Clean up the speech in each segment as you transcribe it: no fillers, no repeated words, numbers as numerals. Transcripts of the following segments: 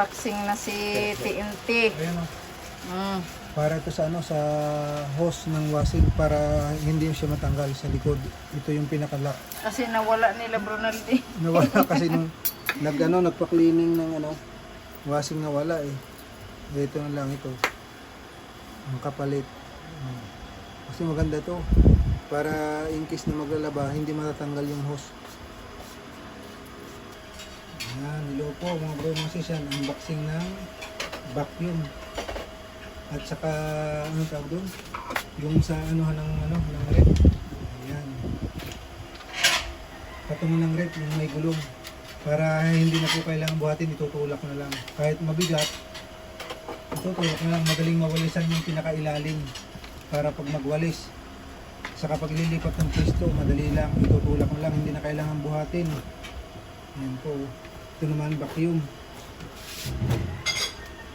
nag-unboxing na si TNT. Ayan o. Mm. Para ito sa ano, sa hose ng washing para hindi siya matanggal sa likod. Ito yung pinaka-lock. Kasi nawala nila Brunaldi. Nawala kasi nung nagpa-cleaning ng ano, washing nawala eh. Ito na lang ito. Ang kapalit. Kasi maganda to. Para in case na maglalaba, hindi matatanggal yung hose. Ayan, hello po mga bro, mga sis, yan. Unboxing ng vacuum. At saka, ano tawag doon? Yung sa anuhan ng rep. Ayan. Patungo ng rep, yung may gulong. Para hindi na po kailangan buhatin, itutulak na lang. Kahit mabigat, itutulak na lang. Madaling mawalisan yung pinakailalim. Para pag magwalis. Saka pag lilipat ng pwesto, madali lang. Itutulak na lang, hindi na kailangan buhatin. Ayan po. Ito naman, vacuum.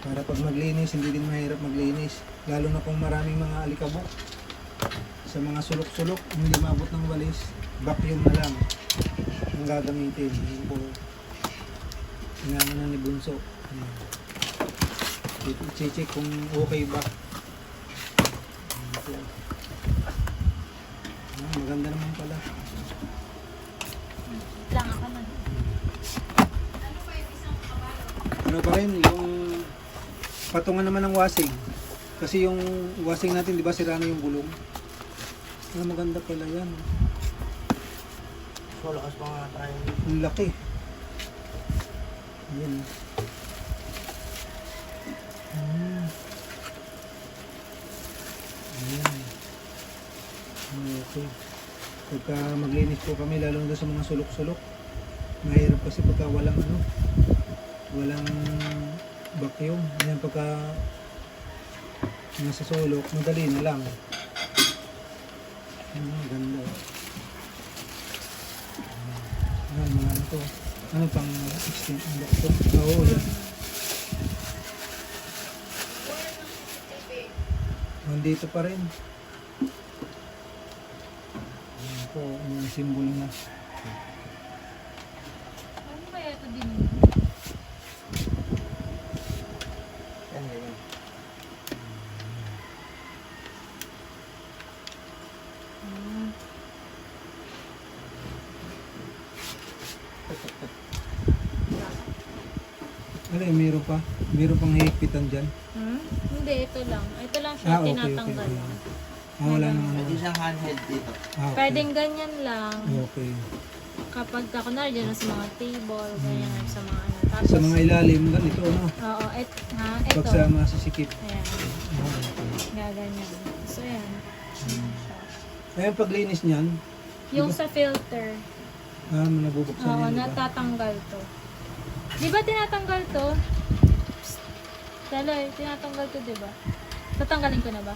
Para pag maglinis, hindi din mahirap maglinis. Lalo na kung maraming mga alikabok. Sa mga sulok-sulok, hindi maabot ng walis, vacuum na lang ang gagamitin. Yun po. Sinama na ni Bunso. I-check kung okay ba. Yun po. Maganda naman pala. Lang ako na. Ano pa rin, yung patungan naman ng washing. Kasi yung washing natin, di ba sira na yung gulong? Maganda pala yan. So, lakas pa nga tayo. Ang laki. Ayan. Ayan. Okay. Pagka maglinis po kami, lalo na sa mga sulok-sulok, mahirap kasi pagka walang walang vacuum. Ayan, pagka nasa sulok, madali na lang. Ganda. Ayan, mga ano to. Ano pang extend ang doktor? Oo, yan. Nandito pa rin. Ayan po, yung symbol na. Ano kaya ito din? Yan, ganyan. Ano eh, meron pa? Meron pang hihigpitan dyan? Hindi, ito lang. Ito lang siya Okay. tinatanggal. Wala nang ano. Pwede siyang handheld dito. Okay. Pwedeng ganyan lang. Okay. Kapag ako na dyan sa mga table, ganyan sa mga ano. Tapos, Sa mga ilalim, ganito, ano? oo, ito. Pag sa masisikip. Ayan, Okay. gaganyan. So, ayan. Ayun, paglinis niyan, Yung sa filter, nabubuksan oo, yan, diba? natatanggal to. Di ba tinatanggal to? Psst. Daloy, tinatanggal to, di ba? Tatanggalin ko na ba?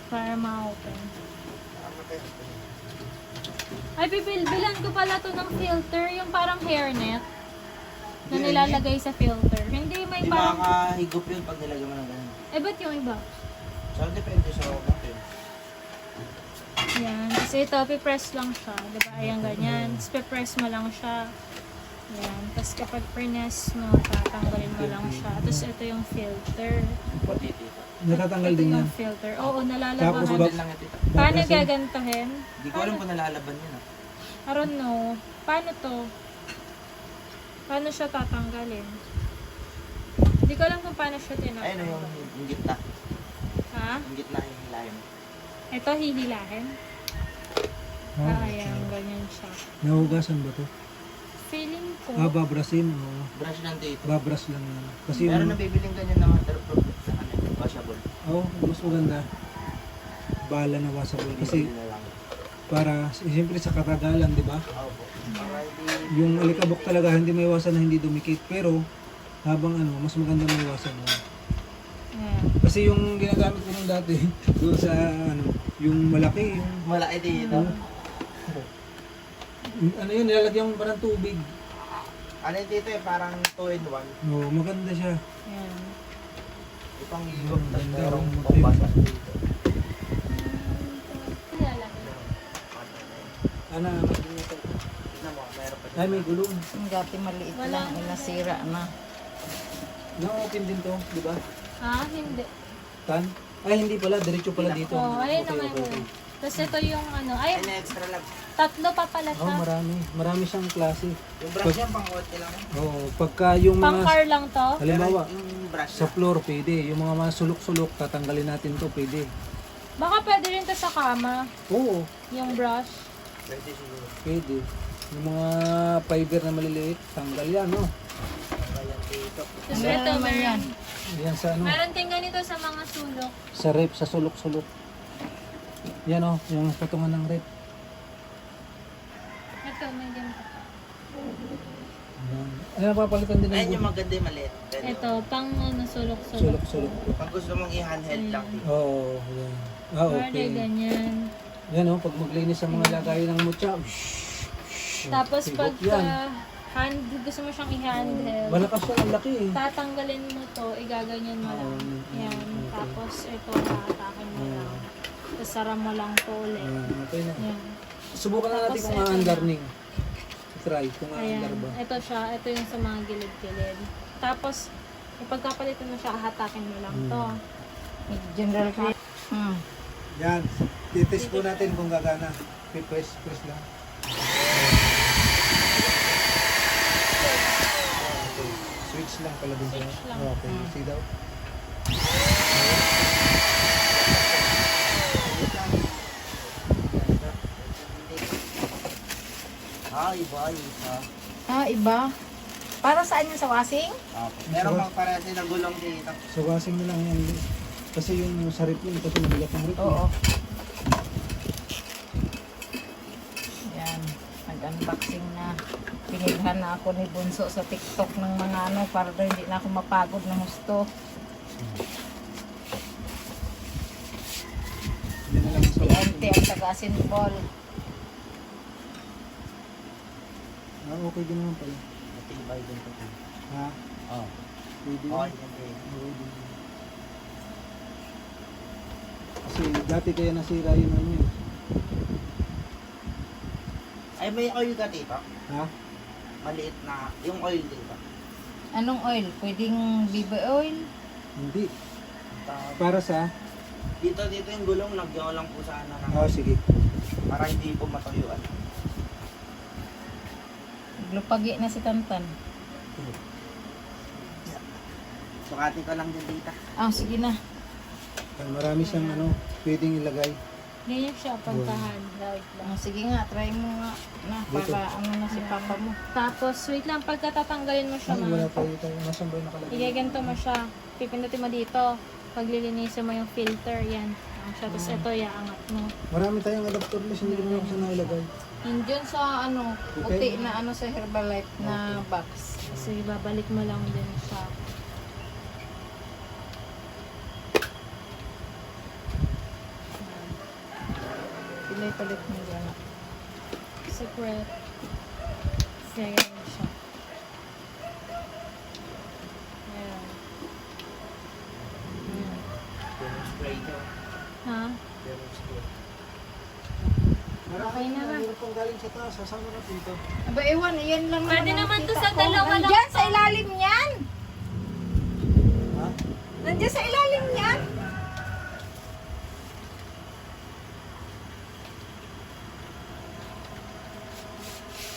Para ma-open. Ay, bibilbilan ko pala to ng filter, yung parang hairnet na nilalagay sa filter. Hindi, may Hindi parang... makakahigop yun pag nilagay mo ng ganun. Eh, ba't yung iba? So, depende sa natin. Yan. Kasi ito, pipress lang siya. Diba? Ayan, ganyan. Tapos pipress mo lang siya. Yan. Tapos kapag press mo, tatanggalin mo lang siya. Tapos ito yung filter. Pati dito. Natatanggal Ito din yan. yung filter. Oo, Tapos nalalabahan. ba- Handle lang ito. Paano Babrasin? gagantohin? Hindi ko alam kung nalalaban yun ah. I don't know. Paano to? Paano siya tatanggalin? Hindi ko alam kung paano siya Ayun tinatanggal. yung gitna. Ha? Yung gitna yung hilahin. Ito, hihilahin? Oh, Ayan, ganyan siya. nahugasan ba to? Feeling ko, Babrasin o Brush lang dito. babras lang yan. Kasi Pero yung, nabibiling ganyan ng waterproof sa kanila. Washable. mas maganda. Bala na washable. Kasi Bibili na lang. para, siyempre sa katagalan, di ba? Oo po. Para hindi... Yung alikabok talaga, hindi may iwasan na hindi dumikit. Pero, habang mas maganda may iwasan mo. ayan. Kasi yung ginagamit ko nung dati, doon sa, yung malaki, yung, Malaki dito. yun, nilalagyan mo parang tubig. Ano yung dito eh, parang 2-in-1. Oo, maganda siya. Ayan. Ipang higop, tapos Ganda, merong ang pambasas dito. Nilalagay. Ano, Na Tingnan mo, meron pa Ay, may gulong. Yung dati maliit Wala lang, na. nasira na. Na-open din to, di ba? Ha? Hindi. Tan? Ay, hindi pala. Diretso pala dito. Oh, ayun Okay, naman okay, yun. okay. Tapos ito yung ano, ay, Ay, extra lang. tatlo pa pala Oh, siya. marami. Marami siyang klase. Yung brush niya, pang kote lang. Oo, pagka yung Pang mga, car lang to. halimbawa, Pero yung brush sa floor, pwede. Yung mga sulok-sulok, tatanggalin natin to, pwede. Baka pwede rin to sa kama, Oo, yung brush. pwede siguro. pwede. Yung mga fiber na maliliit, tanggal yan, no? Ayan dito. Tapos Ano ito, naman yan? meron, Yan sa ano, meron din ganito sa mga sulok. sa rep, sa sulok-sulok. Yan, oh, yung patungan ng rep. Ito, may ganito. Yan. Ay, napapalitan din Ayun ng yung maganda yung maliit. Ganun. Ito, pang ano, sulok-sulok. sulok-sulok. Pag gusto mong i-handheld lang. Oo, yan. Ah, Pwede okay. ganyan. Yan, oh, pag maglinis sa mga lagay ng mutya. Tapos Higop pag yan. gusto mo siyang i-handle, Malakas yan, ang laki eh. tatanggalin mo to, igaganyan mo lang. Yan. Tapos ito, hatakin mo lang. Tapos sara mo lang to ulit. Ayan, okay na. Yan. Subukan na natin Tapos kung ito aandar na. ning. Try kung Ayan. aandar ba. Ito siya. Ito yung sa mga gilid-gilid. Tapos, ipagkapalitan mo siya, hatakin mo lang to. General Clean. Yan. Titest po natin kung gagana. Press lang. Okay. Switch lang pala din siya. Switch lang. Okay. See daw. Iba, iba. Ah, iba. Para saan yung sa washing? Okay. Meron mang parati ng gulong dito. So wasing mo lang yan. Kasi yung sa rip yun, kasi mabigat ng rip. Oo. Yan. Nag-unboxing na. Pinilhan na ako ni Bunso sa TikTok ng mga ano para daw hindi na ako mapagod ng gusto. Yan na lang sa TNT ang taga-asin ball. Ah, okay din naman pala. Matibay din ito. Ha? Oo. Pwede Okay, yun. okay. Okay din. Kasi dati kaya nasira yun ano yun. Ay, may oil ka dito? Ha? Maliit na, yung oil dito. Anong oil? Pwedeng BB oil? Hindi. Ta- Para sa? Dito yung gulong, lagyan ko lang po sana ng Oh, sige. para hindi po matuyuan. Lupagi na si Tantan. Sukatin ko lang din dito. Ah, sige na. Marami siyang ano, pwedeng ilagay. Ganyan siya, pagkahan. Wait lang. Ah, sige nga, try mo nga na para ano na si papa mo. Tapos, wait lang, pagkatatanggalin mo siya, Ay, wala ma. pa tayo. Nasaan ba yung nakalagay? Igaganto mo siya. Pipindutin mo dito. Paglilinisin mo yung filter, yan. Ang siya. Tapos ito, iaangat mo. Marami tayong adapter list, hindi naman ako saan nailagay. Yun sa ano, puti na ano sa Herbalife na box. Kasi babalik mo lang din siya. Pilay palit mo gano'n. Secret. Kaya ganyan siya. Ayan. Ayan. Yung spray nyo. Ha? Yung spray. Okay na ba? Meron pang galing sa taas, sasama natin ito. Aba, ewan, yan lang Pwede ang naman to nakita sa ko. dalawa lang Nandyan to. sa ilalim yan! Ha? Nandyan sa ilalim yan!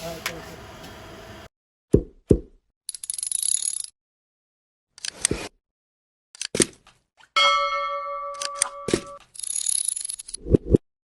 Ah, ito.